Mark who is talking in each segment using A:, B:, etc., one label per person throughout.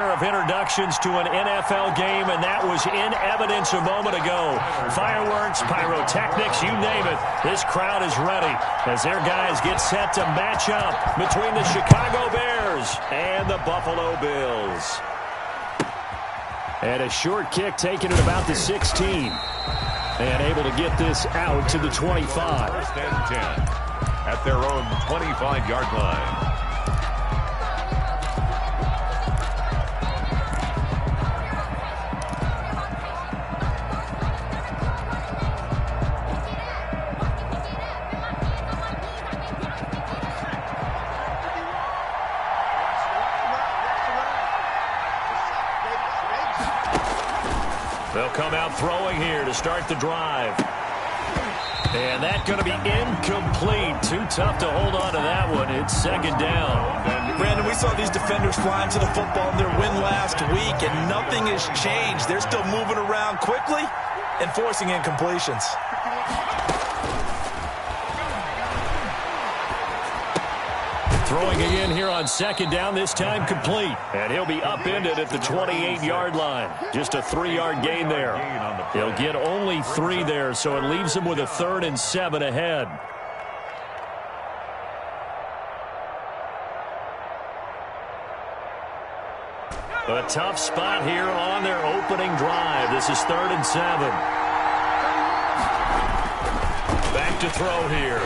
A: Of introductions to an NFL game, and that was in evidence a moment ago. Fireworks, pyrotechnics, you name it. This crowd is ready as their guys get set to match up between the Chicago Bears and the Buffalo Bills. And a short kick taken at about the 16. And able to get this out to the 25.
B: First and 10 at their own 25-yard line.
A: They'll come out throwing here to start the drive. And that's going to be incomplete. Too tough to hold on to that one. It's second down.
C: Brandon, we saw these defenders flying to the football in their win last week, and nothing has changed. They're still moving around quickly and forcing incompletions.
A: Throwing again here on second down, this time complete. And he'll be upended at the 28-yard line. Just a 3-yard gain there. He'll get only 3 there, so it leaves him with a 3rd and 7 ahead. A tough spot here on their opening drive. This is 3rd and 7. Back to throw here.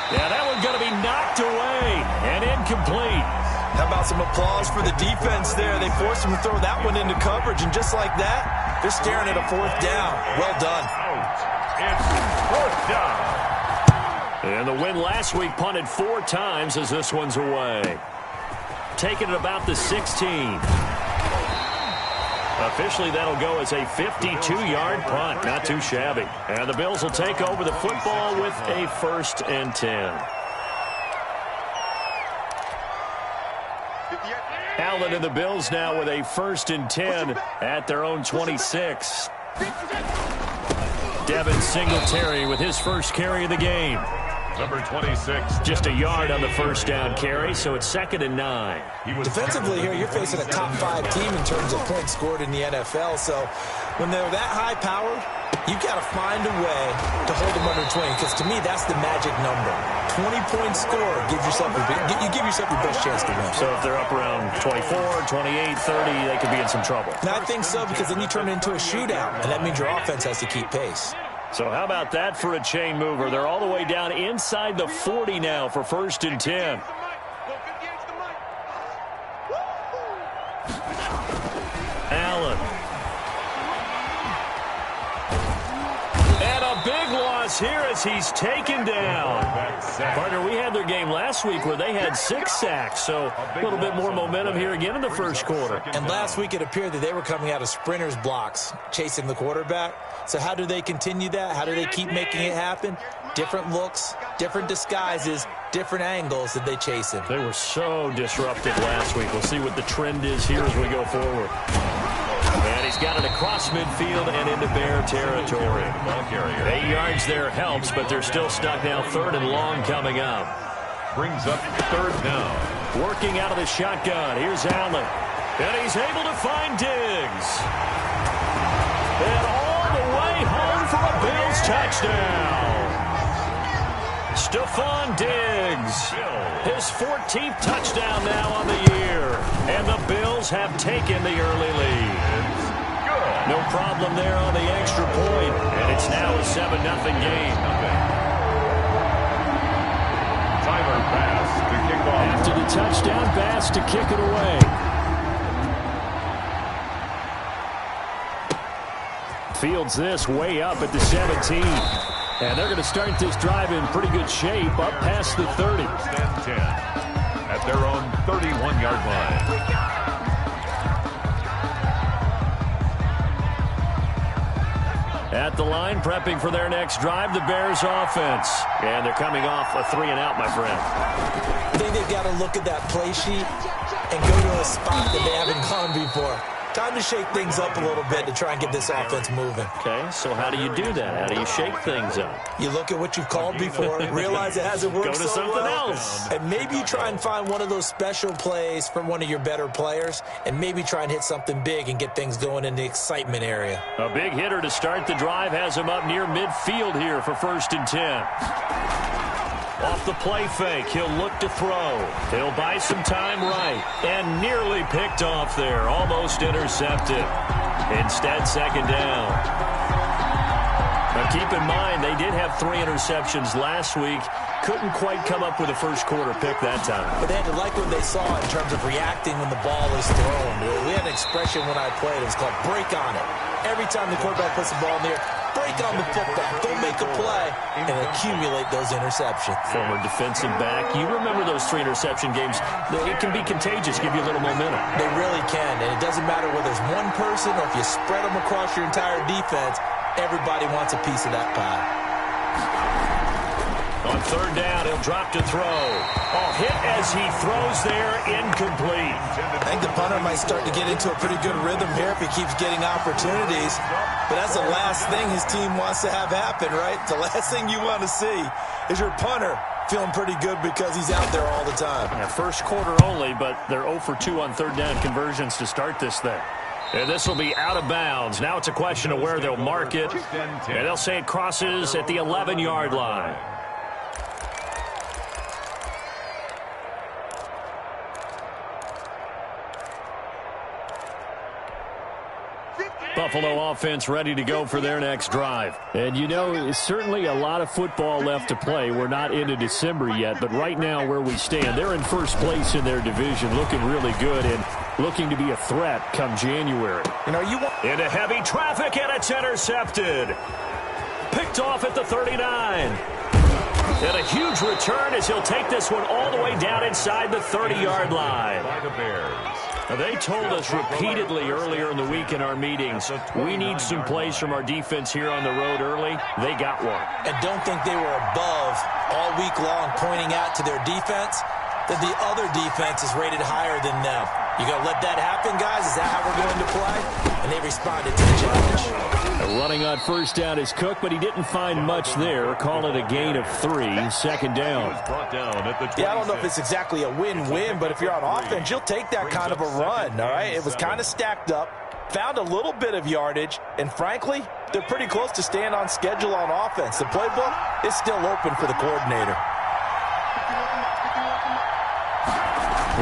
A: Yeah, that one's going to be knocked away and incomplete.
C: How about some applause for the defense there? They forced him to throw that one into coverage, and just like that, they're staring at a 4th down. Well done.
B: It's 4th down.
A: And the win last week punted 4 times as this one's away. Taking it about the 16. Officially, that'll go as a 52-yard punt. Not too shabby. And the Bills will take over the football with a 1st and 10. Allen and the Bills now with a 1st and 10 at their own 26. Devin Singletary with his first carry of the game.
B: Number 26.
A: Just a yard on the first down carry, so it's 2nd and 9.
C: Defensively here, you're facing a top 5 team in terms of points scored in the NFL. So when they're that high-powered, you've got to find a way to hold them under 20, because to me, that's the magic number. 20-point score, you give yourself your best chance to win.
A: So if they're up around 24, 28, 30, they could be in some trouble.
C: And I think so, because then you turn it into a shootout, and that means your offense has to keep pace.
A: So how about that for a chain mover? They're all the way down inside the 40 now for 1st and 10. Allen. And a big loss here as he's taken down. Partner, we had their game last week where they had 6 sacks, so a little bit more momentum here again in the first quarter.
C: And last week it appeared that they were coming out of sprinters blocks, chasing the quarterback. So how do they continue that? How do they keep making it happen? Different looks, different disguises, different angles that they chase him.
A: They were so disruptive last week. We'll see what the trend is here as we go forward. And he's got it across midfield and into Bear territory. 8 yards there helps, but they're still stuck now. 3rd and long coming up.
B: Brings up 3rd down.
A: Working out of the shotgun. Here's Allen. And he's able to find Diggs. And all the way home for a Bills touchdown. Stephon Diggs. His 14th touchdown now on the year. And the Bills have taken the early lead. No problem there on the extra point. And it's now a 7-0 game.
B: Tyler Bass to kick off.
A: After the touchdown, Bass to kick it away. Fields this way up at the 17. And they're going to start this drive in pretty good shape up past the 30.
B: 1st and 10 at their own 31-yard line.
A: At the line, prepping for their next drive, the Bears offense. And they're coming off a 3-and-out, my friend.
C: I think they've got to look at that play sheet and go to a spot that they haven't gone before. Time to shake things up a little bit to try and get this offense moving.
A: Okay, so how do you do that? How do you shake things up?
C: You look at what you've called before, realize it hasn't worked
A: Go to
C: so
A: something
C: well,
A: else.
C: and maybe you try and find one of those special plays from one of your better players, and maybe try and hit something big and get things going in the excitement area.
A: A big hitter to start the drive has him up near midfield here for 1st and 10. Off the play fake, he'll look to throw. He'll buy some time right. And nearly picked off there. Almost intercepted. Instead, 2nd down. Now keep in mind, they did have 3 interceptions last week. Couldn't quite come up with a first quarter pick that time.
C: But they had to like what they saw in terms of reacting when the ball is thrown. We had an expression when I played. It was called break on it. Every time the quarterback puts the ball in the air, break on the football. Go make a play and accumulate those interceptions.
A: Former defensive back. You remember those 3 interception games. It can be contagious, give you a little momentum.
C: They really can, and it doesn't matter whether it's one person or if you spread them across your entire defense, everybody wants a piece of that pie.
A: On 3rd down, he'll drop to throw. Oh, hit as he throws there, incomplete.
C: I think the punter might start to get into a pretty good rhythm here if he keeps getting opportunities. But that's the last thing his team wants to have happen, right? The last thing you want to see is your punter feeling pretty good because he's out there all the time.
A: Yeah, first quarter only, but they're 0 for 2 on 3rd down conversions to start this thing. And this will be out of bounds. Now it's a question of where they'll mark it. And they'll say it crosses at the 11-yard line. Buffalo offense ready to go for their next drive.
D: And, you know, certainly a lot of football left to play. We're not into December yet, but right now where we stand, they're in first place in their division, looking really good and looking to be a threat come January.
C: You know,
A: into heavy traffic, and it's intercepted. Picked off at the 39. And a huge return as he'll take this one all the way down inside the 30-yard line.
B: By the Bears.
A: Now, they told us repeatedly earlier in the week in our meetings, we need some plays from our defense here on the road early. They got one.
C: And don't think they were above all week long pointing out to their defense that the other defense is rated higher than them. You going to let that happen, guys? Is that how we're going to play? And they responded to the challenge.
D: Running on 1st down is Cook, but he didn't find much there. Call it a gain of 3, 2nd down.
C: Yeah, I don't know if it's exactly a win-win, but if you're on offense, you'll take that kind of a run, all right? It was kind of stacked up, found a little bit of yardage, and frankly, they're pretty close to staying on schedule on offense. The playbook is still open for the coordinator.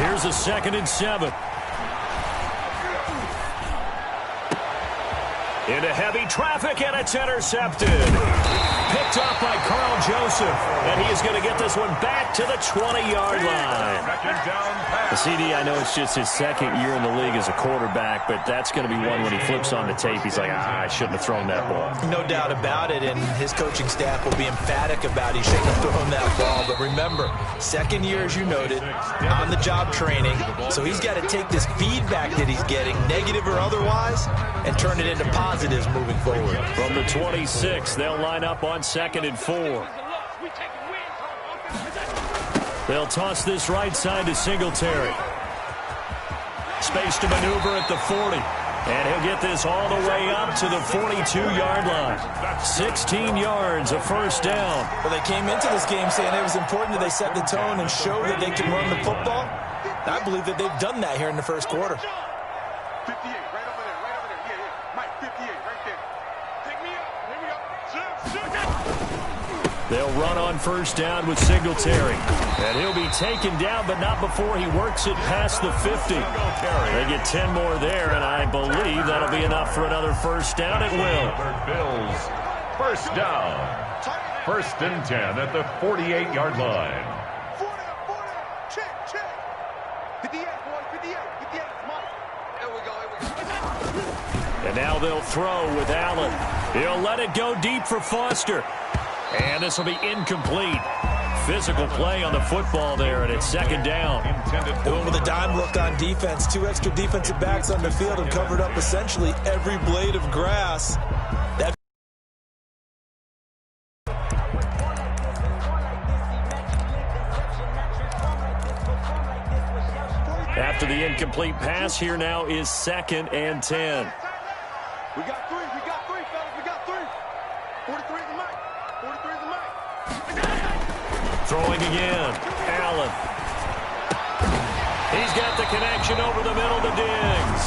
A: Here's a 2nd and 7. Into heavy traffic, and it's intercepted. Picked off by Carl Joseph, and he is going to get this one back to the 20-yard line.
D: The CD, I know it's just his 2nd year in the league as a quarterback, but that's going to be one when he flips on the tape, he's like, I shouldn't have thrown that ball.
C: No doubt about it, and his coaching staff will be emphatic about he shouldn't have thrown that ball. But remember, 2nd year, as you noted, on-the-job training, so he's got to take this feedback that he's getting, negative or otherwise, and turn it into positives moving forward.
A: From the 26, they'll line up on 2nd and 4. They'll toss this right side to Singletary. Space to maneuver at the 40. And he'll get this all the way up to the 42-yard line. 16 yards, a 1st down.
C: Well, they came into this game saying it was important that they set the tone and show that they can run the football. I believe that they've done that here in the first quarter.
E: 58, right over there, Yeah. Mike, 58, right there. Take me up, hit me up.
A: They'll run on 1st down with Singletary. And he'll be taken down, but not before he works it past the 50. They get 10 more there, and I believe that'll be enough for another 1st down. It will.
B: Bills, 1st down. 1st and 10 at the 48-yard line.
E: 40, check. 58, boy, 58, come on. Here we go.
A: And now they'll throw with Allen. He'll let it go deep for Foster. And this will be incomplete. Physical play on the football there, and it's 2nd down.
C: Going with a dime look on defense. 2 extra defensive backs on the field and covered up essentially every blade of grass.
A: After the incomplete pass, here now is 2nd and 10.
E: We got three, fellas, we got three. 43 is the mic. 43 is the mic.
A: Throwing again. Allen. He's got the connection over the middle to Diggs.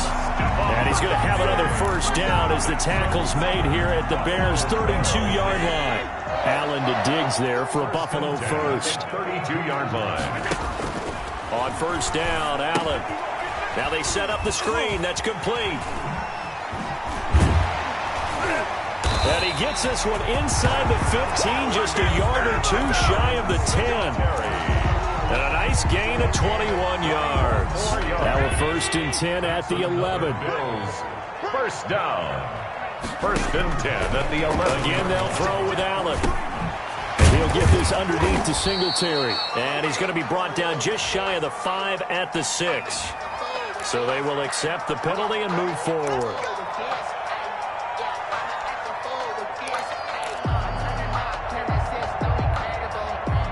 A: And he's going to have another first down as the tackle's made here at the Bears' 32-yard line. Allen to Diggs there for a Buffalo first.
B: 32-yard line.
A: On first down, Allen. Now they set up the screen. That's complete. And he gets this one inside the 15, just a yard or two shy of the 10. And a nice gain of 21 yards. Now a 1st and 10 at the 11.
B: Bills, first down. 1st and 10 at the 11.
A: Again, they'll throw with Allen. And he'll get this underneath to Singletary. And he's going to be brought down just shy of the 5 at the 6. So they will accept the penalty and move forward.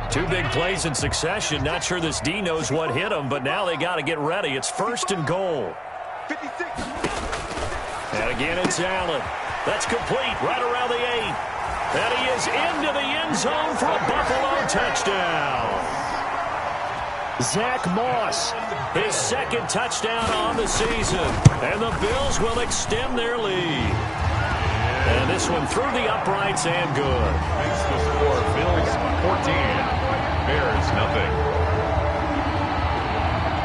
A: Two big plays in succession. Not sure this D knows what hit him, but now they got to get ready. It's 1st and goal.
E: 56.
A: And again, it's Allen. That's complete right around the 8. And he is into the end zone for a Buffalo touchdown. Zach Moss, his 2nd touchdown on the season. And the Bills will extend their lead. And this one through the uprights and good.
B: Makes the score Bills 14. Bears nothing.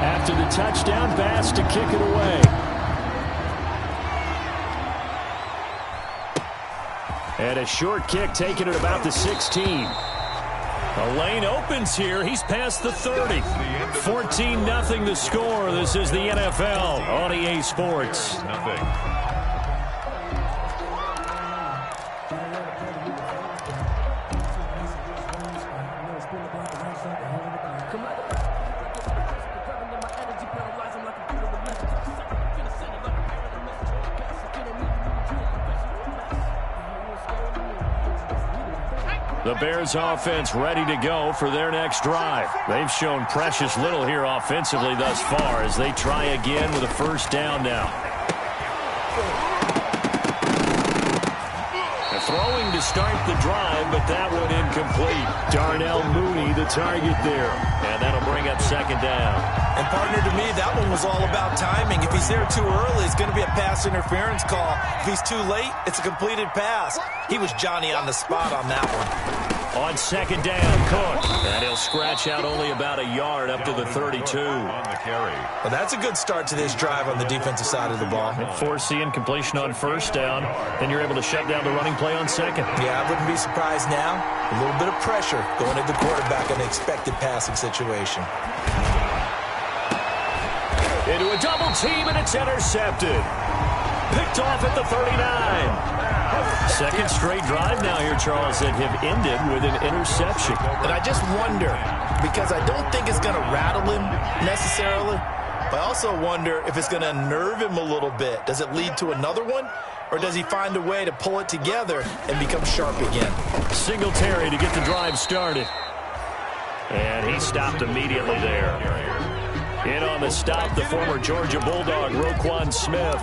D: After the touchdown, Bass to kick it away. And a short kick taken at about the 16. A lane opens here. He's past the 30. 14-0 the score. This is the NFL on EA Sports.
B: Nothing.
A: The Bears offense ready to go for their next drive. They've shown precious little here offensively thus far as they try again with a first down now. They're throwing to start the drive, but that one incomplete. Darnell Mooney the target there. And that'll bring up 2nd down.
C: And partner, to me, that one was all about timing. If he's there too early, it's going to be a pass interference call. If he's too late, it's a completed pass. He was Johnny on the spot on that one.
A: On 2nd down, Cook. And he'll scratch out only about a yard up to the 32.
B: On the carry.
C: Well, that's a good start to this drive on the defensive side of the ball.
A: Force the incompletion on first down, then you're able to shut down the running play on 2nd.
C: Yeah, I wouldn't be surprised now. A little bit of pressure going at the quarterback in an expected passing situation.
A: Into a double team, and it's intercepted. Picked off at the 39. 2nd straight drive now here, Charles, that have ended with an interception.
C: And I just wonder, because I don't think it's going to rattle him necessarily, but I also wonder if it's going to unnerve him a little bit. Does it lead to another one? Or does he find a way to pull it together and become sharp again?
A: Singletary to get the drive started. And he stopped immediately there. In on the stop, the former Georgia Bulldog, Roquan Smith.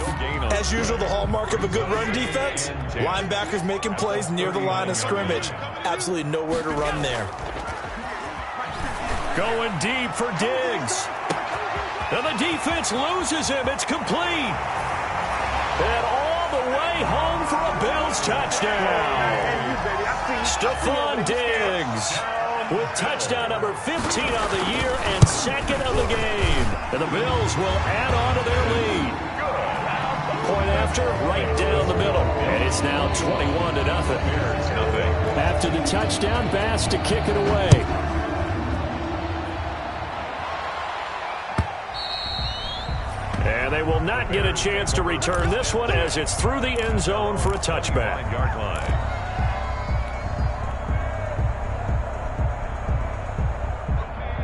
C: As usual, the hallmark of a good run defense, linebackers making plays near the line of scrimmage. Absolutely nowhere to run there.
A: Going deep for Diggs. And the defense loses him. It's complete. And all the way home for a Bills touchdown. Stephon Diggs with touchdown number 15 on the year and 2nd of the game. And the Bills will add on to their lead. Point after, right down the middle. And it's now 21-0.
D: After the touchdown, Bass to kick it away.
A: And they will not get a chance to return this one as it's through the end zone for a touchback.
B: 9-yard line.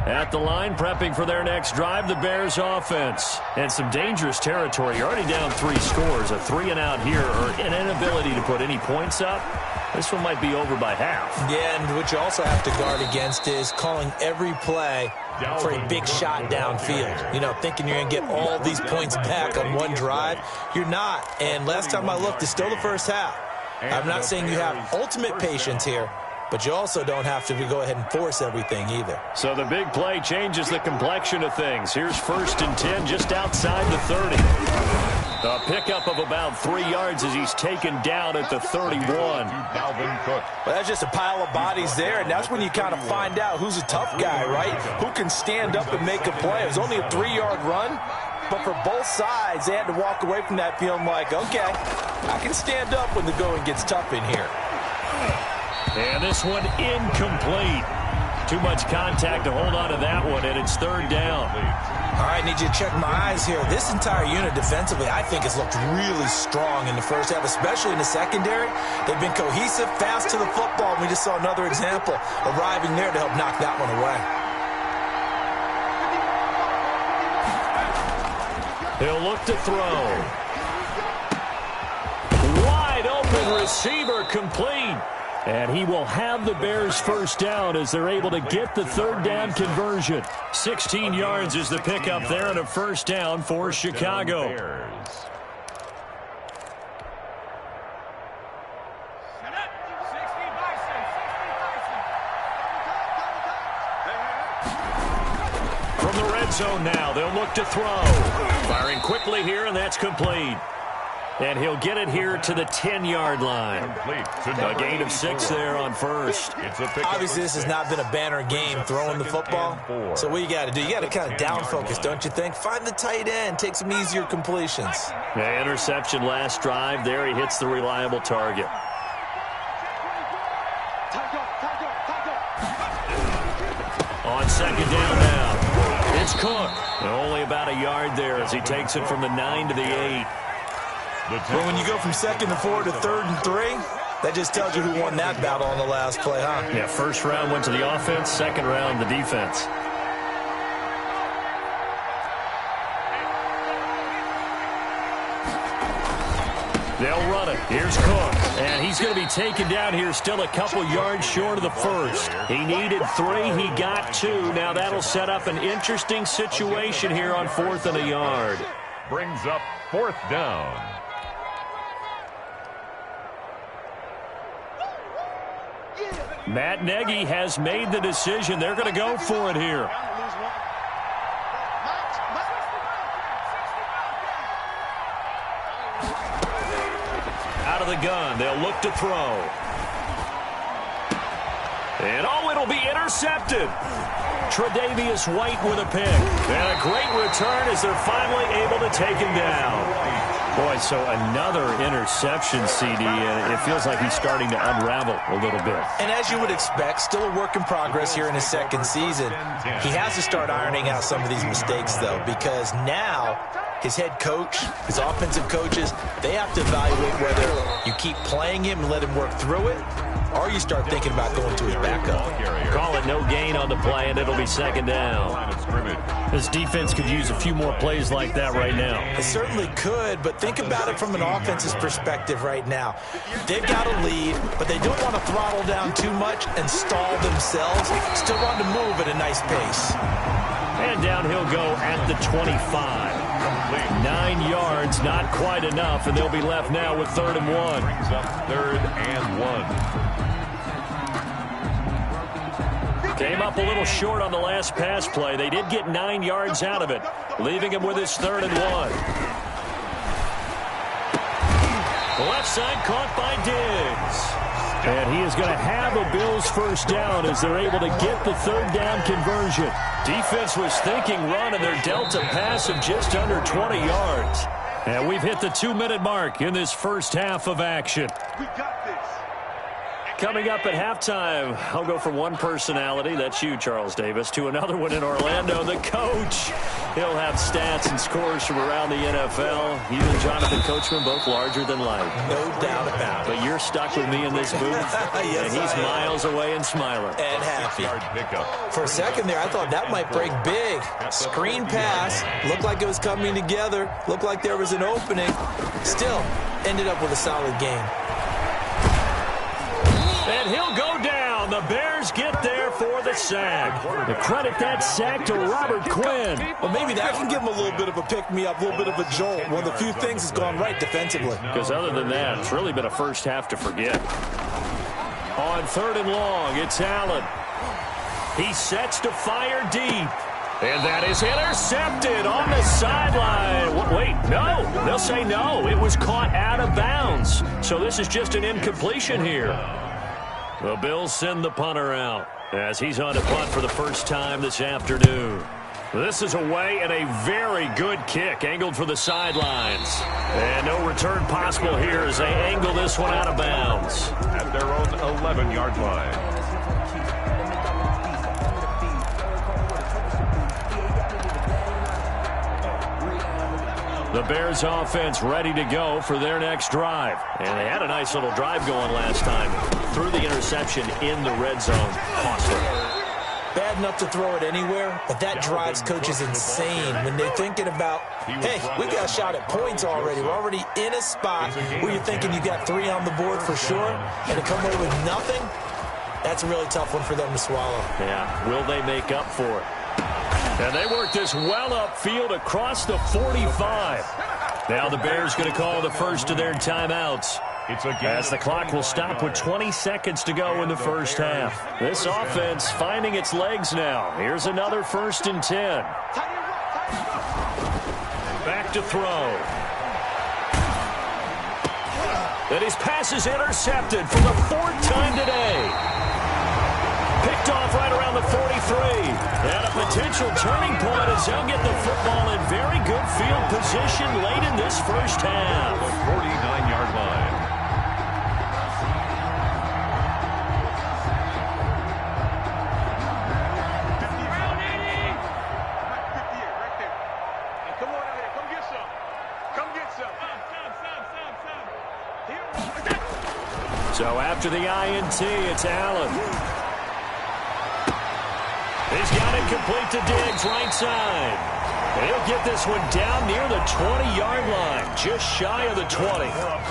A: At the line, prepping for their next drive, the Bears offense. And some dangerous territory. You're already down 3 scores. A 3-and-out here, or an inability to put any points up. This one might be over by half.
C: Yeah, and what you also have to guard against is calling every play for a big shot downfield. You know, thinking you're going to get all these points back on one drive. You're not. And last time I looked, it's still the first half. I'm not saying you have ultimate patience here, but you also don't have to go ahead and force everything either.
D: So the big play changes the complexion of things. Here's 1st and 10 just outside the 30. A pickup of about 3 yards as he's taken down at the 31.
C: Well, that's just a pile of bodies there, and that's when you kind of find out who's a tough guy, right? Who can stand up and make a play. It was only a 3-yard run, but for both sides, they had to walk away from that feeling like, okay, I can stand up when the going gets tough in here.
A: And this one incomplete. Too much contact to hold on to that one, and it's 3rd down.
C: All right, need you to check my eyes here. This entire unit defensively, I think, has looked really strong in the first half, especially in the secondary. They've been cohesive, fast to the football. We just saw another example arriving there to help knock that one away.
A: He'll look to throw. Wide open receiver complete. And he will have the Bears' 1st down as they're able to get the 3rd down conversion. 16 yards is the pickup there and a 1st down for Chicago. From the red zone now, they'll look to throw. Firing quickly here, and that's complete. And he'll get it here to the 10-yard line. A gain of 6 there on 1st.
C: Obviously, this has not been a banner game throwing the football. So what you got to do, you got to kind of down focus, don't you think? Find the tight end, take some easier completions.
A: Yeah, interception last drive. There he hits the reliable target. On 2nd down now, it's Cook. Only about a yard there as he takes it from the 9 to the 8.
C: Well, when you go from 2nd to 4 to 3rd and 3, that just tells you who won that battle on the last play, huh?
A: Yeah, 1st round went to the offense, 2nd round the defense. They'll run it. Here's Cook. And he's going to be taken down here still a couple yards short of the 1st. He needed 3. He got 2. Now that'll set up an interesting situation here on 4th and a yard.
B: Brings up 4th down.
A: Matt Nagy has made the decision. They're going to go for it here. Out of the gun, they'll look to throw. And it'll be intercepted. Tre'Davious White with a pick. And a great return as they're finally able to take him down. Boy, so another interception, CD, and it feels like he's starting to unravel a little bit.
C: And as you would expect, still a work in progress here in his 2nd season. He has to start ironing out some of these mistakes, though, because now his head coach, his offensive coaches, they have to evaluate whether you keep playing him and let him work through it, or you start thinking about going to his backup.
A: Call it no gain on the play, and it'll be 2nd down. This defense could use a few more plays like that right now.
C: It certainly could, but think about it from an offense's perspective right now. They've got a lead, but they don't want to throttle down too much and stall themselves. Still want to move at a nice pace.
A: And down he'll go at the 25. 9 yards, not quite enough, and they'll be left now with 3rd and 1.
B: Brings up 3rd and 1.
A: Came up a little short on the last pass play. They did get 9 yards out of it, leaving him with his 3rd and 1. Left side caught by Diggs. And he is going to have a Bills 1st down as they're able to get the 3rd down conversion. Defense was thinking run, and they're dealt a pass of just under 20 yards. And we've hit the 2-minute mark in this first half of action.
E: We got this.
A: Coming up at halftime, I'll go from one personality, that's you, Charles Davis, to another one in Orlando, the coach. He'll have stats and scores from around the NFL. He and Jonathan Coachman, both larger than life.
C: No doubt about it.
A: But you're stuck with me in this booth,
C: Yes,
A: and he's miles away and smiling.
C: And happy. For a second there, I thought that might break big. Screen pass. Looked like it was coming together. Looked like there was an opening. Still, ended up with a solid game.
A: And he'll go down. The Bears get there for the sack. The credit that sack to Robert Quinn.
C: Well, maybe that can give him a little bit of a pick-me-up, a little bit of a jolt. One of the few things that's gone right defensively.
D: Because other than that, it's really been a first half to forget.
A: On 3rd and long, it's Allen. He sets to fire deep. And that is intercepted on the sideline. Wait, no. They'll say no. It was caught out of bounds. So this is just an incompletion here. The Bills send the punter out as he's on to punt for the first time this afternoon. This is away and a very good kick angled for the sidelines. And no return possible here as they angle this one out of bounds.
B: At their own 11-yard line.
A: The Bears offense ready to go for their next drive. And they had a nice little drive going last time. Threw the interception in the red zone. Costly.
C: Bad enough to throw it anywhere, but that drives coaches insane when they're thinking about, hey, we got a shot at points already. We're already in a spot where you're thinking you got 3 on the board for sure, and to come away with nothing, that's a really tough one for them to swallow.
A: Yeah, will they make up for it? And they work this well upfield across the 45. Now the Bears going to call the first of their timeouts. As the clock will stop with 20 seconds to go in the first half. This offense finding its legs now. Here's another 1st and 10. Back to throw. And his pass is intercepted for the 4th time today. Picked off right around the 43. And a potential turning point as they'll get the football in very good field position late in this first half.
B: The 49-yard line.
A: So after the INT, it's Allen. He's got it complete to Diggs, right side. And he'll get this one down near the 20-yard line, just shy of the 20.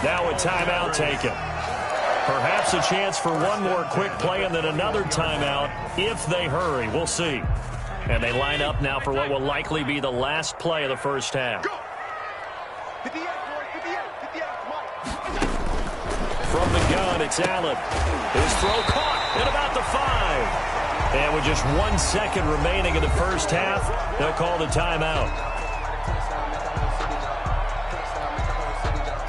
A: Now a timeout taken. Perhaps a chance for one more quick play and then another timeout if they hurry. We'll see. And they line up now for what will likely be the last play of the first half. From the gun, it's Allen. His throw caught at about the 5. And with just 1 second remaining in the first half, they'll call the timeout.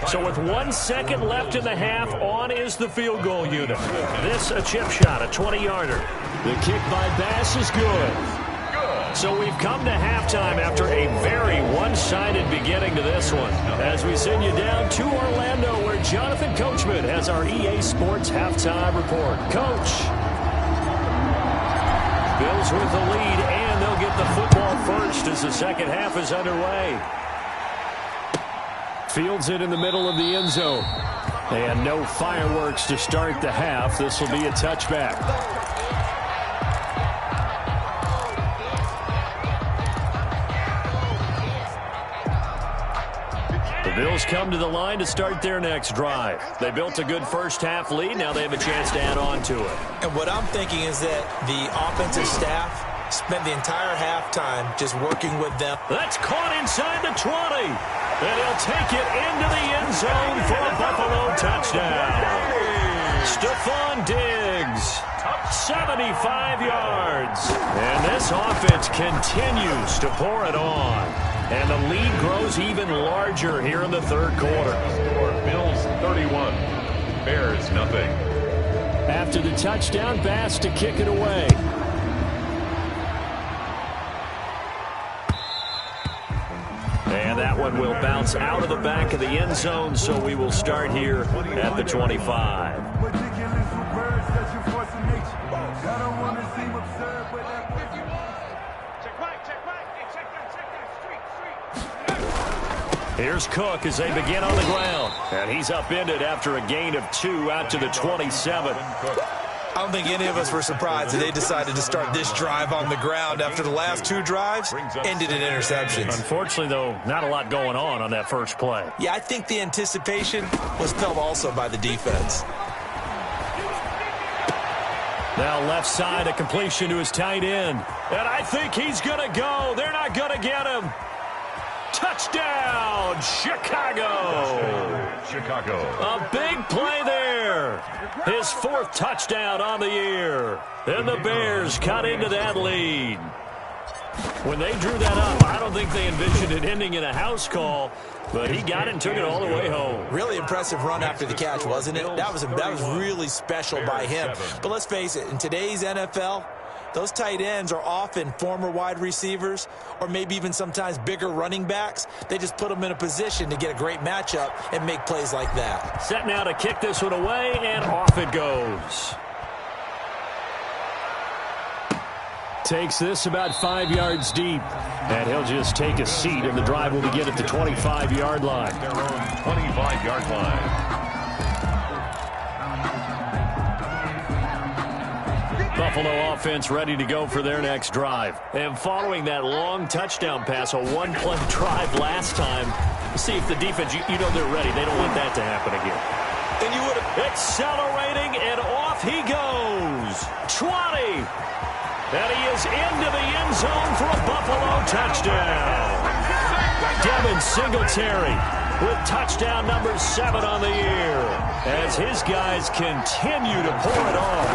A: So with 1 second left in the half, on is the field goal unit. This a chip shot, a 20-yarder. The kick by Bass is good. So we've come to halftime after a very one-sided beginning to this one. As we send you down to Orlando, where Jonathan Coachman has our EA Sports halftime report. Coach. Bills with the lead, and they'll get the football first as the second half is underway. Fields it in the middle of the end zone. And no fireworks to start the half. This will be a touchback. The Bills come to the line to start their next drive. They built a good first half lead. Now they have a chance to add on to it.
C: And what I'm thinking is that the offensive staff spent the entire halftime just working with them.
A: That's caught inside the 20. And he'll take it into the end zone for a Buffalo touchdown. Stephon Diggs, 75 yards. And this offense continues to pour it on. And the lead grows even larger here in the third quarter.
B: Bills 31, Bears nothing.
A: After the touchdown, Bass to kick it away. And that one will bounce out of the back of the end zone, so we will start here at the 25. Here's Cook as they begin on the ground. And he's upended after a gain of 2 out to the 27.
C: I don't think any of us were surprised that they decided to start this drive on the ground after the last 2 drives ended in interceptions.
A: Unfortunately, though, not a lot going on that first play.
C: Yeah, I think the anticipation was felt also by the defense.
A: Now left side, a completion to his tight end. And I think he's going to go. They're not going to get him. Touchdown, Chicago.
B: Chicago.
A: A big play there. His 4th touchdown on the year. And the Bears cut into that lead. When they drew that up, I don't think they envisioned it ending in a house call, but he got it and took it all the way home.
C: Really impressive run after the catch, wasn't it? That was really special by him. But let's face it, in today's NFL, those tight ends are often former wide receivers or maybe even sometimes bigger running backs. They just put them in a position to get a great matchup and make plays like that.
A: Set now to kick this one away, and off it goes.
D: Takes this about 5 yards deep. And he'll just take a seat, and the drive will begin at the 25-yard line.
B: Their own 25-yard line.
A: Buffalo offense ready to go for their next drive. And following that long touchdown pass, a one-play drive last time, see if the defense, you know they're ready. They don't want that to happen again.
C: And you would have
A: accelerating, and off he goes. 20. And he is into the end zone for a Buffalo touchdown. Devin Singletary with touchdown number 7 on the year as his guys continue to pour it on.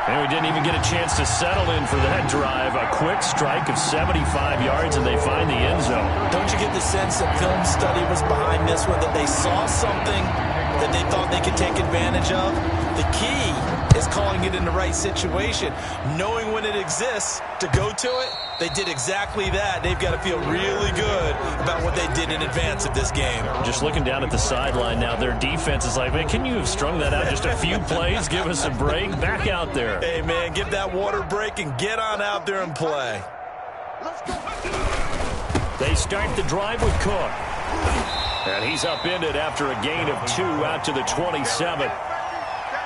A: And we didn't even get a chance to settle in for that drive. A quick strike of 75 yards, and they find the end zone.
C: Don't you get the sense that film study was behind this one, that they saw something that they thought they could take advantage of? The key is calling it in the right situation, knowing when it exists to go to it. They did exactly that. They've got to feel really good about what they did in advance of this game.
A: Just looking down at the sideline now, their defense is like, man, can you have strung that out just a few plays? Give us a break. Back out there.
C: Hey, man, give that water break and get on out there and play.
A: They start the drive with Cook. And he's upended after a gain of 2 out to the 27.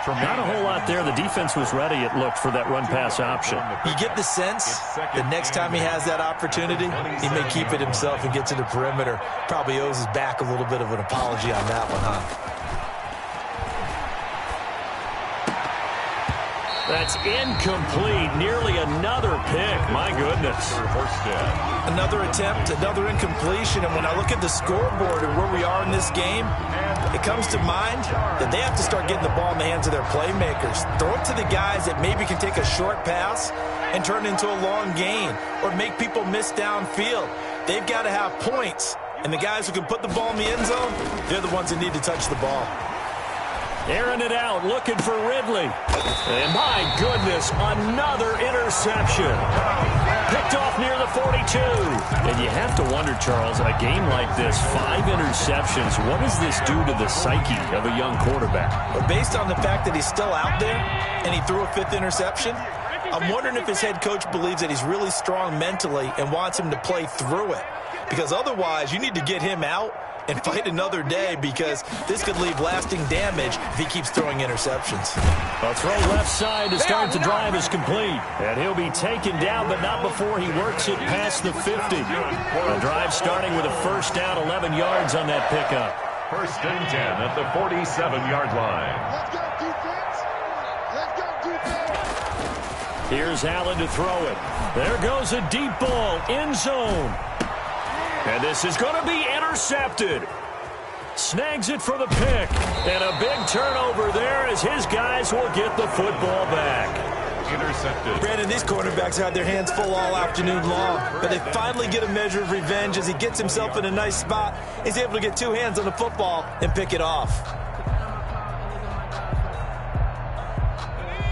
A: Not a whole lot there. The defense was ready, it looked, for that run-pass option.
C: You get the sense that next time he has that opportunity, he may keep it himself and get to the perimeter. Probably owes his back a little bit of an apology on that one, huh?
A: That's incomplete. Nearly another pick. My goodness.
C: Another attempt, another incompletion. And when I look at the scoreboard and where we are in this game, it comes to mind that they have to start getting the ball in the hands of their playmakers. Throw it to the guys that maybe can take a short pass and turn it into a long gain or make people miss downfield. They've got to have points. And the guys who can put the ball in the end zone, they're the ones that need to touch the ball.
A: Airing it out, looking for Ridley. And my goodness, another interception. Picked off near the 42. And you have to wonder, Charles, a game like this, 5 interceptions, what does this do to the psyche of a young quarterback?
C: But based on the fact that he's still out there and he threw a 5th interception, I'm wondering if his head coach believes that he's really strong mentally and wants him to play through it. Because otherwise, you need to get him out and fight another day, because this could leave lasting damage if he keeps throwing interceptions.
A: A throw left side to start the drive is complete. And he'll be taken down, but not before he works it past the 50. A drive starting with a first down, 11 yards on that pickup.
B: 1st and 10 at the 47-yard line.
E: Let's go, defense. Let's go, defense.
A: Here's Allen to throw it. There goes a deep ball, end zone. And this is going to be intercepted. Snags it for the pick. And a big turnover there as his guys will get the football back.
B: Intercepted.
C: Brandon, these cornerbacks had their hands full all afternoon long, but they finally get a measure of revenge as he gets himself in a nice spot. He's able to get 2 hands on the football and pick it off.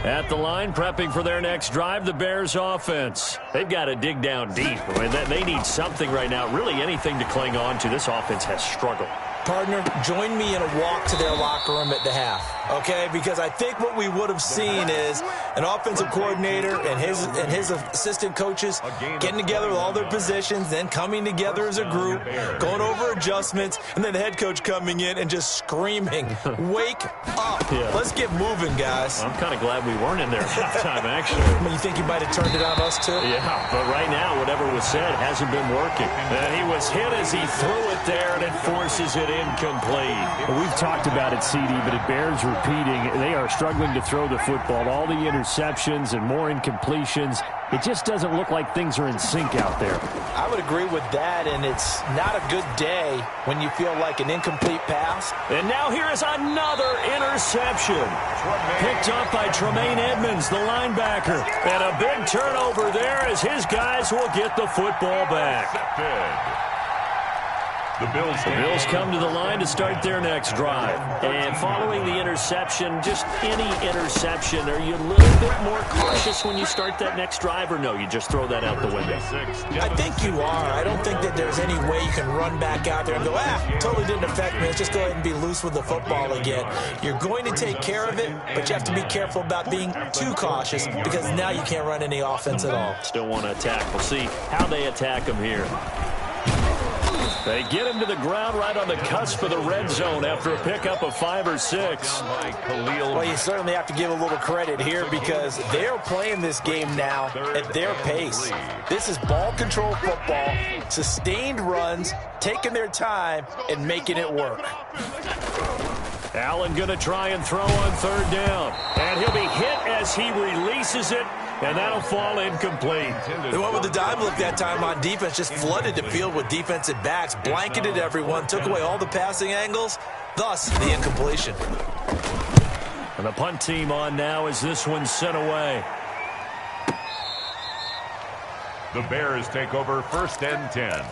A: At the line, prepping for their next drive, the Bears offense. They've got to dig down deep. I mean, they need something right now, really anything to cling on to. This offense has struggled.
C: Partner, join me in a walk to their locker room at the half, okay? Because I think what we would have seen is an offensive coordinator and his assistant coaches getting together with all their positions, then coming together as a group, going over adjustments, and then the head coach coming in and just screaming, wake up. Yeah. Let's get moving, guys.
A: I'm kind of glad we weren't in there at halftime, actually.
C: I mean, you think he might have turned it on us, too?
A: Yeah, but right now, whatever was said hasn't been working. And he was hit as he threw it there, and it forces it incomplete.
D: Well, we've talked about it, CD, but at Bears repeating, they are struggling to throw the football. All the interceptions and more incompletions. It just doesn't look like things are in sync out there.
C: I would agree with that, and it's not a good day when you feel like an incomplete pass.
A: And now here is another interception. Picked up by Tremaine Edmonds, the linebacker. And a big turnover there as his guys will get the football back.
B: The Bills
A: come to the line to start their next drive. And following the interception, just any interception, are you a little bit more cautious when you start that next drive, or no, you just throw that out the window?
C: I think you are. I don't think that there's any way you can run back out there and go, totally didn't affect me. Let's just go ahead and be loose with the football again. You're going to take care of it, but you have to be careful about being too cautious because now you can't run any offense at all.
A: Still want to attack. We'll see how they attack him here. They get him to the ground right on the cusp of the red zone after a pickup of 5 or 6.
C: Well, you certainly have to give a little credit here because they're playing this game now at their pace. This is ball control football, sustained runs, taking their time, and making it work.
A: Allen going to try and throw on third down. And he'll be hit as he releases it. And that'll fall incomplete.
C: They went with the dime look that time on defense, just flooded the field with defensive backs, blanketed everyone, took away all the passing angles, thus the incompletion.
A: And the punt team on now as this one's sent away.
B: The Bears take over 1st and 10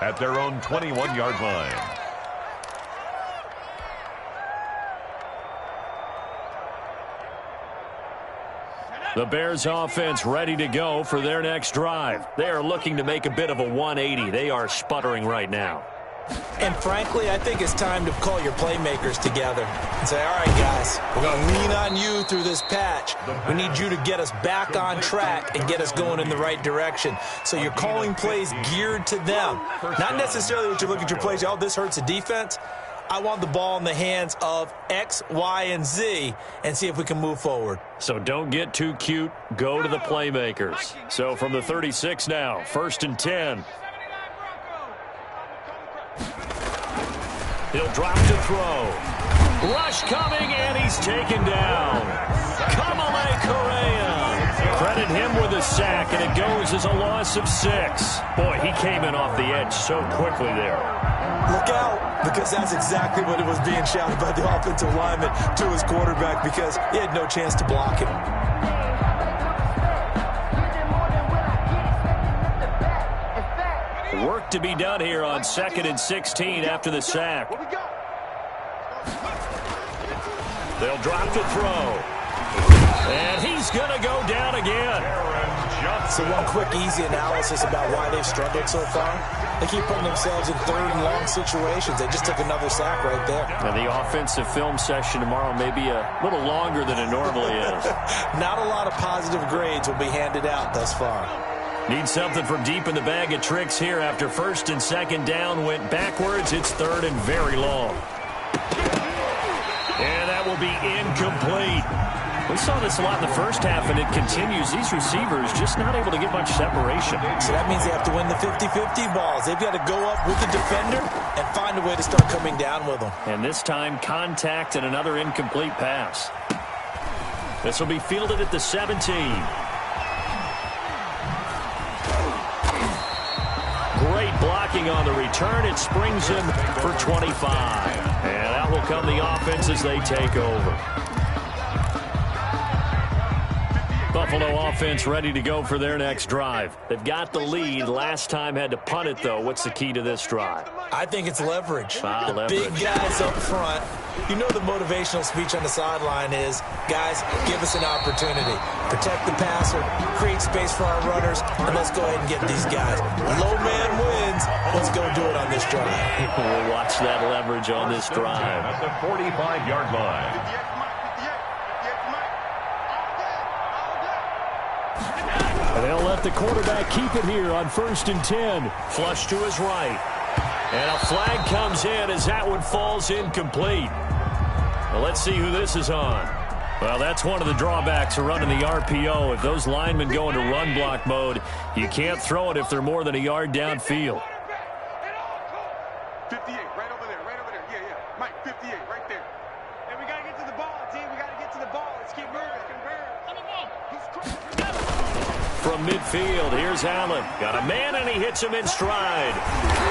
B: at their own 21-yard line.
A: The Bears offense ready to go for their next drive. They are looking to make a bit of a 180. They are sputtering right now.
C: And frankly, I think it's time to call your playmakers together and say, all right, guys, we're going to lean on you through this patch. We need you to get us back on track and get us going in the right direction. So you're calling plays geared to them. Not necessarily what you look at your plays, oh, this hurts the defense. I want the ball in the hands of X, Y, and Z and see if we can move forward.
A: So don't get too cute. Go to the playmakers. So from the 36 now, 1st and 10. He'll drop to throw. Rush coming, and he's taken down. Kamale Correa. Credit him with a sack, and it goes as a loss of 6. Boy, he came in off the edge so quickly there.
C: Look out, because that's exactly what it was being shouted by the offensive lineman to his quarterback because he had no chance to block him.
A: Work to be done here on 2nd and 16 after the sack. They'll drop to throw. And he's going to go down again.
C: So one quick, easy analysis about why they've struggled so far. They keep putting themselves in 3rd and long situations. They just took another sack right there.
A: Now the offensive film session tomorrow may be a little longer than it normally is.
C: Not a lot of positive grades will be handed out thus far.
A: Need something from deep in the bag of tricks here after 1st and 2nd down went backwards. It's 3rd and very long. And that will be incomplete. We saw this a lot in the first half, and it continues. These receivers just not able to get much separation.
C: So that means they have to win the 50-50 balls. They've got to go up with the defender and find a way to start coming down with them.
A: And this time, contact and another incomplete pass. This will be fielded at the 17. Great blocking on the return. It springs him for 25. And out will come the offense as they take over. Buffalo offense ready to go for their next drive. They've got the lead. Last time had to punt it, though. What's the key to this drive?
C: I think it's leverage.
A: Leverage.
C: Big guys up front. You know the motivational speech on the sideline is, guys, give us an opportunity. Protect the passer, create space for our runners, and let's go ahead and get these guys. Low man wins. Let's go do it on this drive.
A: We'll watch that leverage on this drive.
B: At the 45-yard line.
D: They'll let the quarterback keep it here on 1st and 10.
A: Flush to his right. And a flag comes in as that one falls incomplete. Well, let's see who this is on. Well, that's one of the drawbacks of running the RPO. If those linemen go into run block mode, you can't throw it if they're more than a yard downfield.
E: 58, right over there, right over there. Yeah, Mike, 58, right there. And we got to get to the ball. the ball. Let's keep moving.
A: From midfield, here's Allen. Got a man, and he hits him in stride.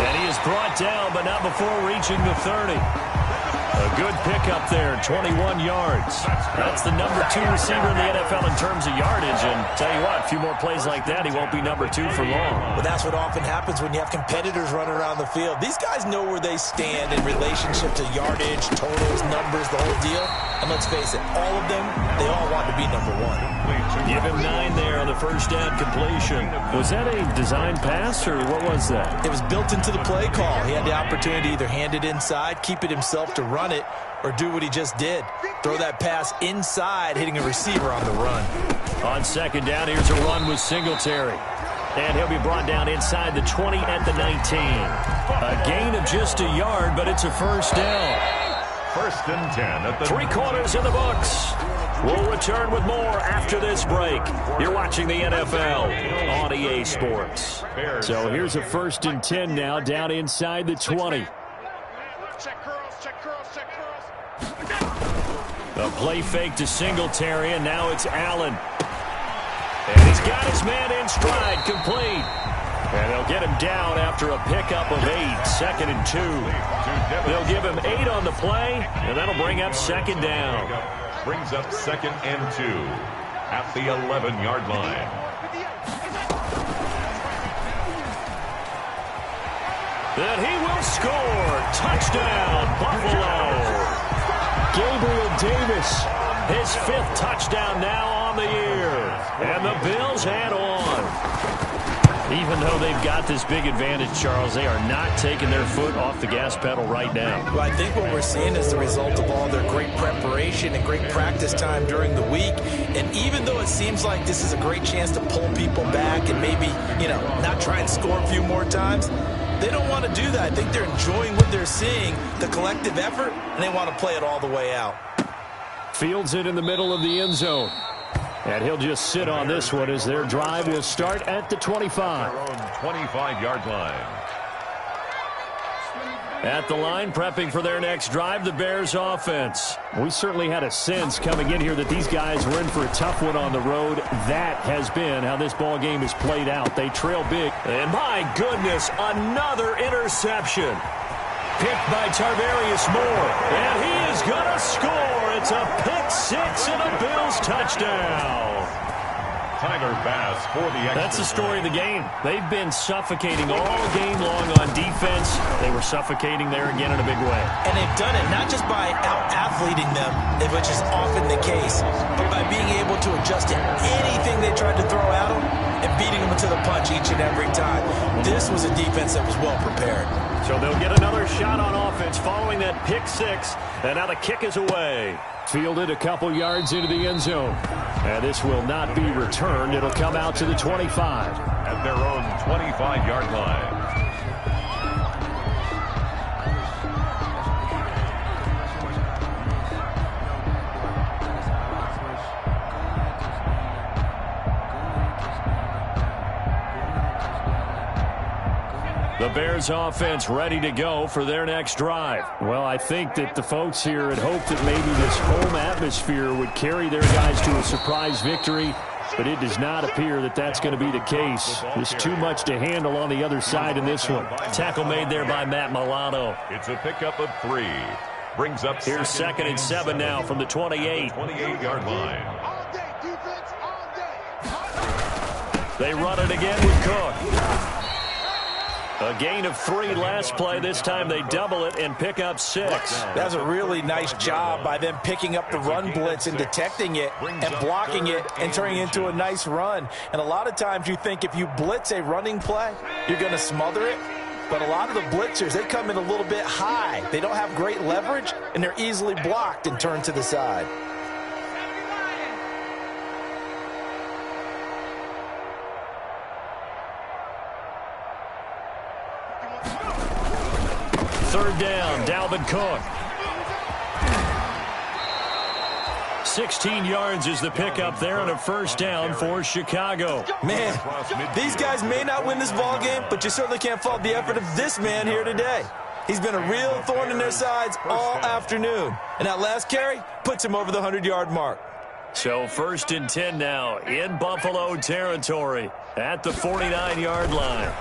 A: And he is brought down, but not before reaching the 30. A good pickup there, 21 yards. That's the number 2 receiver in the NFL in terms of yardage. And tell you what, a few more plays like that, he won't be number 2 for long.
C: Well, that's what often happens when you have competitors running around the field. These guys know where they stand in relationship to yardage, totals, numbers, the whole deal. And let's face it, all of them, they all want to be number 1.
A: Give him 9 there on the first down completion.
D: Was that a design pass, or what was that?
C: It was built into the play call. He had the opportunity to either hand it inside, keep it himself to run it, or do what he just did. Throw that pass inside, hitting a receiver on the run.
A: On second down, here's a run with Singletary. And he'll be brought down inside the 20 at the 19. A gain of just a yard, but it's a first down.
B: First and 10 at the
A: 3 quarters in the books. We'll return with more after this break. You're watching the NFL on EA Sports.
D: So here's a first and 10 now, down inside the 20.
E: Check curls, check curls, check curls.
A: A play fake to Singletary, and now it's Allen. And he's got his man in stride, complete. And they'll get him down after a pickup of 8, second and 2. They'll give him 8 on the play, and that'll bring up second down.
B: Brings up second and 2 at the 11-yard line.
A: Then he will score. Touchdown, Buffalo.
D: Gabriel Davis.
A: His 5th touchdown now on the year. And the Bills head on. Even though they've got this big advantage, Charles, they are not taking their foot off the gas pedal right now.
C: Well, I think what we're seeing is the result of all their great preparation and great practice time during the week. And even though it seems like this is a great chance to pull people back and maybe, not try and score a few more times, they don't want to do that. I think they're enjoying what they're seeing, the collective effort, and they want to play it all the way out.
D: Fields it in the middle of the end zone. And he'll just sit on this one as their drive will start at the 25.
B: 25-yard line.
A: At the line, prepping for their next drive, the Bears offense.
D: We certainly had a sense coming in here that these guys were in for a tough one on the road. That has been how this ball game is played out. They trail big.
A: And my goodness, another interception. Picked by Tarvarius Moore. And he is going to score. It's a pick-6 and a Bills touchdown.
B: Tyler Bass for the extra.
A: That's the story of the game. They've been suffocating all game long on defense. They were suffocating there again in a big way.
C: And they've done it not just by out-athleting them, which is often the case, but by being able to adjust to anything they tried to throw at them and beating them to the punch each and every time. This was a defense that was well prepared.
A: So they'll get another shot on offense following that pick-6, and now the kick is away.
D: Fielded a couple yards into the end zone. And this will not be returned. It'll come out to the 25.
B: At their own 25-yard line.
A: The Bears offense ready to go for their next drive.
D: Well, I think that the folks here had hoped that maybe this home atmosphere would carry their guys to a surprise victory, but it does not appear that that's going to be the case. There's too much to handle on the other side in this one.
A: Tackle made there by Matt Milano.
B: It's a pickup of 3. Brings up
A: here's second and 7 now from the 28.
B: 28-yard line.
E: All day, defense, all day.
A: They run it again with Cook. A gain of 3 last play. This time they double it and pick up 6.
C: That's a really nice job by them picking up the run blitz and detecting it and blocking it and turning it into a nice run. And a lot of times you think if you blitz a running play, you're going to smother it. But a lot of the blitzers, they come in a little bit high. They don't have great leverage, and they're easily blocked and turned to the side.
A: Third down, Dalvin Cook. 16 yards is the pickup there and a first down for Chicago.
C: Man, these guys may not win this ball game, but you certainly can't fault the effort of this man here today. He's been a real thorn in their sides all afternoon. And that last carry puts him over the 100-yard mark.
A: So 1st and 10 now in Buffalo territory at the 49-yard line.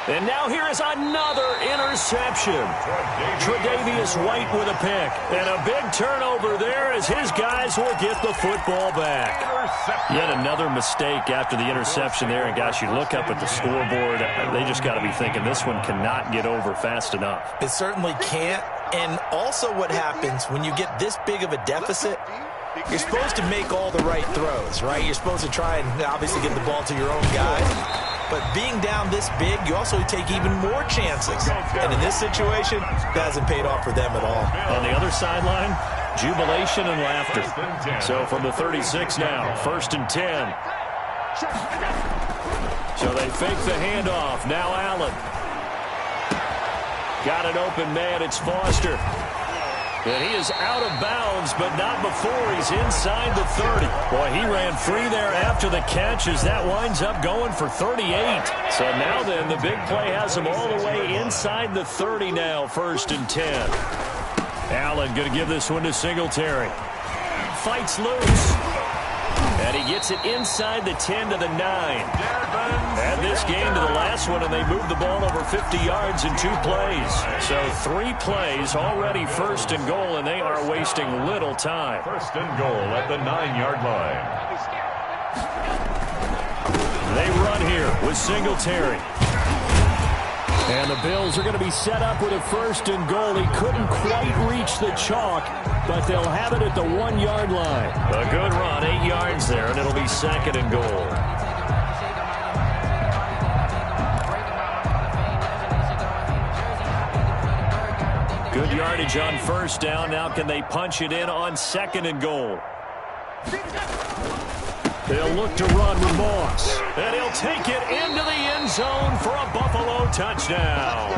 A: And now here is another interception. Tre'Davious White with a pick. And a big turnover there as his guys will get the football back. Yet another mistake after the interception there. And, gosh, you look up at the scoreboard, they just got to be thinking this one cannot get over fast enough.
C: It certainly can't. And also what happens when you get this big of a deficit, you're supposed to make all the right throws, right? You're supposed to try and obviously get the ball to your own guys. But being down this big, you also take even more chances. And in this situation, that hasn't paid off for them at all.
A: On the other sideline, jubilation and laughter. So from the 36 now, 1st and 10. So they fake the handoff. Now Allen. Got an open man. It's Foster. And he is out of bounds, but not before he's inside the 30. Boy, he ran free there after the catch as that winds up going for 38. So now then, the big play has him all the way inside the 30 now, 1st and 10. Allen going to give this one to Singletary. Fights loose. And he gets it inside the 10 to the 9. Add this game to the last one, and they moved the ball over 50 yards in 2 plays. So 3 plays, already 1st and goal, and they are wasting little time.
B: 1st and goal at the 9-yard line.
A: They run here with Singletary. And the Bills are going to be set up with a 1st and goal. He couldn't quite reach the chalk, but they'll have it at the 1-yard line. A good run, 8 yards there, and it'll be 2nd and goal. Good yardage on 1st down. Now can they punch it in on 2nd and goal? They'll look to run with Moss. And he'll take it into the end zone for a Buffalo touchdown.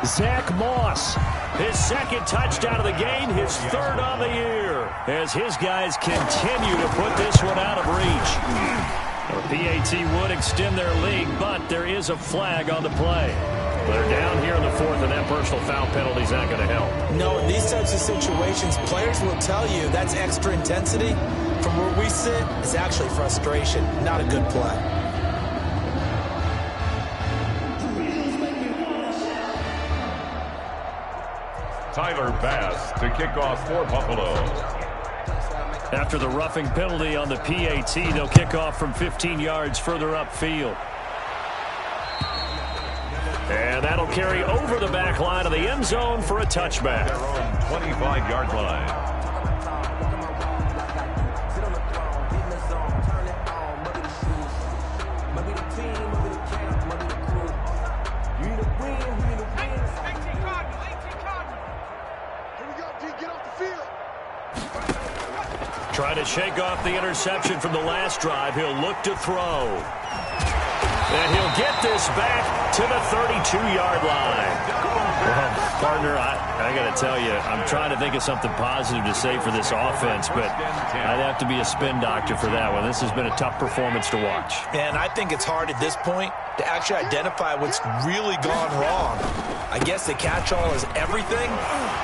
A: Zach Moss, his 2nd touchdown of the game, his 3rd on the year, as his guys continue to put this one out of reach. The PAT would extend their lead, but there is a flag on the play. They're down here in the 4th, and that personal foul penalty is not going to help.
C: No, in these types of situations, players will tell you that's extra intensity. From where we sit, it's actually frustration, not a good play.
B: Tyler Bass to kick off for Buffalo.
A: After the roughing penalty on the PAT, they'll kick off from 15 yards further upfield. And that'll carry over the back line of the end zone for a touchback.
B: Their own 25-yard line.
A: Trying to shake off the interception from the last drive. He'll look to throw. And he'll get this back to the 32-yard line. Well, partner, I got to tell you, I'm trying to think of something positive to say for this offense, but I'd have to be a spin doctor for that one. This has been a tough performance to watch.
C: And I think it's hard at this point to actually identify what's really gone wrong. I guess the catch-all is everything.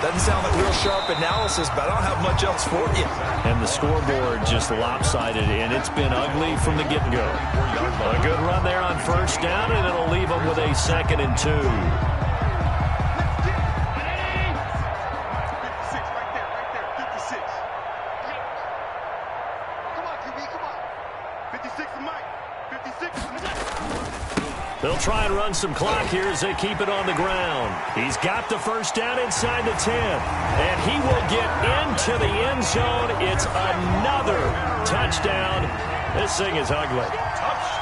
C: Doesn't sound like real sharp analysis, but I don't have much else for you.
A: And the scoreboard just lopsided, and it's been ugly from the get-go. A good run there on 1st down, and it'll leave them with a 2nd and 2. They'll try and run some clock here as they keep it on the ground. He's got the 1st down inside the 10. And he will get into the end zone. It's another touchdown. This thing is ugly.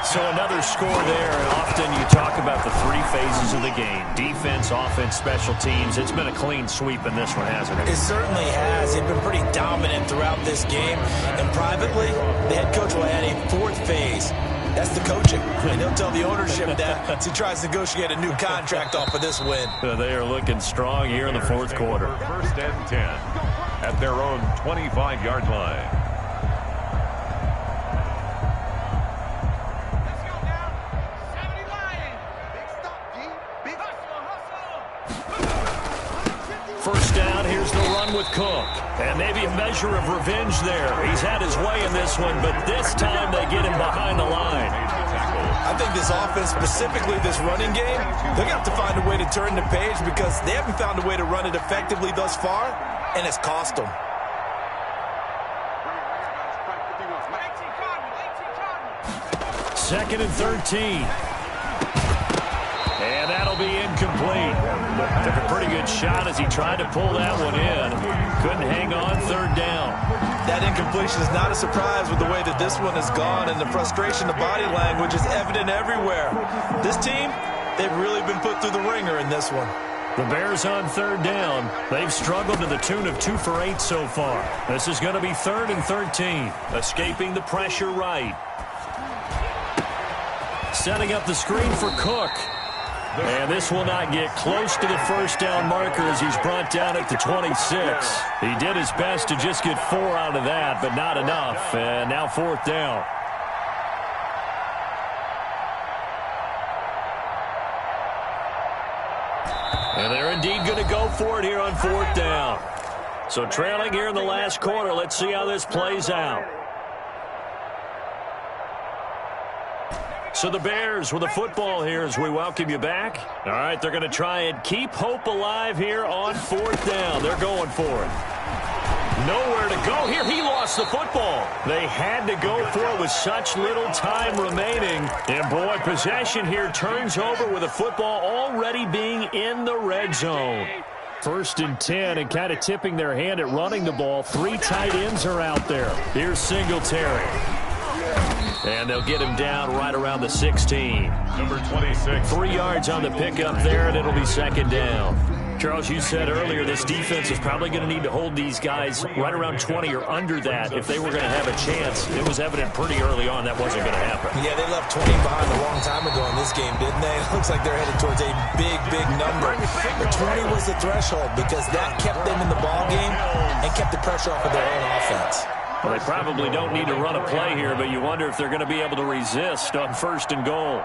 A: So another score there. And often you talk about the 3 phases of the game. Defense, offense, special teams. It's been a clean sweep in this one, hasn't it?
C: It certainly has. They've been pretty dominant throughout this game. And privately, the head coach will add a 4th phase. That's the coaching. And he'll tell the ownership that as he tries to negotiate a new contract off of this win.
A: They are looking strong here in the 4th quarter.
B: 1st and 10 at their own 25-yard line.
A: First down, here's the run with Cook. And maybe a measure of revenge there. He's had his way in this one, but this time they get him behind the line.
C: I think this offense, specifically this running game, they're going to have to find a way to turn the page because they haven't found a way to run it effectively thus far, and it's cost them.
A: Second and 13. And that'll be incomplete. Took a pretty good shot as he tried to pull that one in. Couldn't hang on third down.
C: That incompletion is not a surprise with the way that this one has gone, and the frustration, the body language is evident everywhere. This team, they've really been put through the ringer in this one.
A: The Bears on third down. They've struggled to the tune of 2 for 8 so far. This is going to be 3rd and 13. Escaping the pressure right. Setting up the screen for Cook. And this will not get close to the first down marker as he's brought down at the 26. He did his best to just get 4 out of that, but not enough. And now 4th down. And they're indeed going to go for it here on 4th down. So trailing here in the last quarter. Let's see how this plays out. So the Bears with the football here as we welcome you back. All right, they're going to try and keep hope alive here on 4th down. They're going for it. Nowhere to go here. He lost the football. They had to go for it with such little time remaining. And, boy, possession here turns over with the football already being in the red zone. 1st and 10, and kind of tipping their hand at running the ball. 3 tight ends are out there. Here's Singletary. And they'll get him down right around the 16.
B: Number 26.
A: 3 yards on the pickup there, and it'll be 2nd down. Charles, you said earlier this defense is probably going to need to hold these guys right around 20 or under that if they were going to have a chance. It was evident pretty early on that wasn't going to happen.
C: Yeah, they left 20 behind a long time ago in this game, didn't they? It looks like they're headed towards a big, big number. But 20 was the threshold because that kept them in the ball game and kept the pressure off of their own offense.
A: Well, they probably don't need to run a play here, but you wonder if they're going to be able to resist on 1st and goal.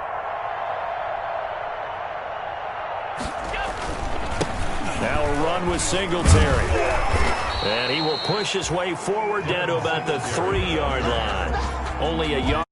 A: Now a run with Singletary. And he will push his way forward down to about the 3-yard line. Only a yard.